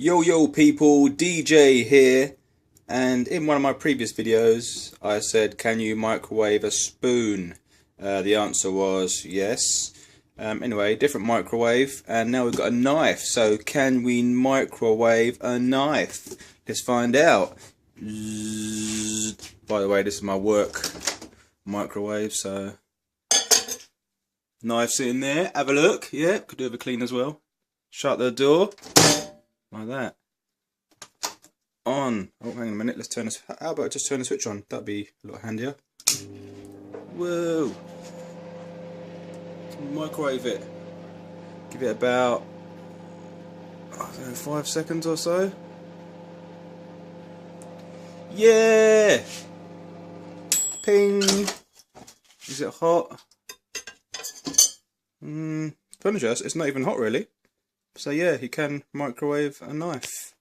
Yo people, DJ here, and in one of my previous videos I said, can you microwave a spoon? The answer was yes. Anyway, different microwave, and now we've got a knife. So can we microwave a knife? Let's find out. By the way, this is my work microwave, so knife's in there. Have a look. Yeah, could do with a clean as well. Shut the door. Like that. On. Oh, hang on a minute. Let's turn this. How about I just turn the switch on? That'd be a lot handier. Whoa. Microwave it. Give it about, I don't know, 5 seconds or so. Yeah. Ping. Is it hot? Apologize. It's not even hot really. So yeah, you can microwave a knife.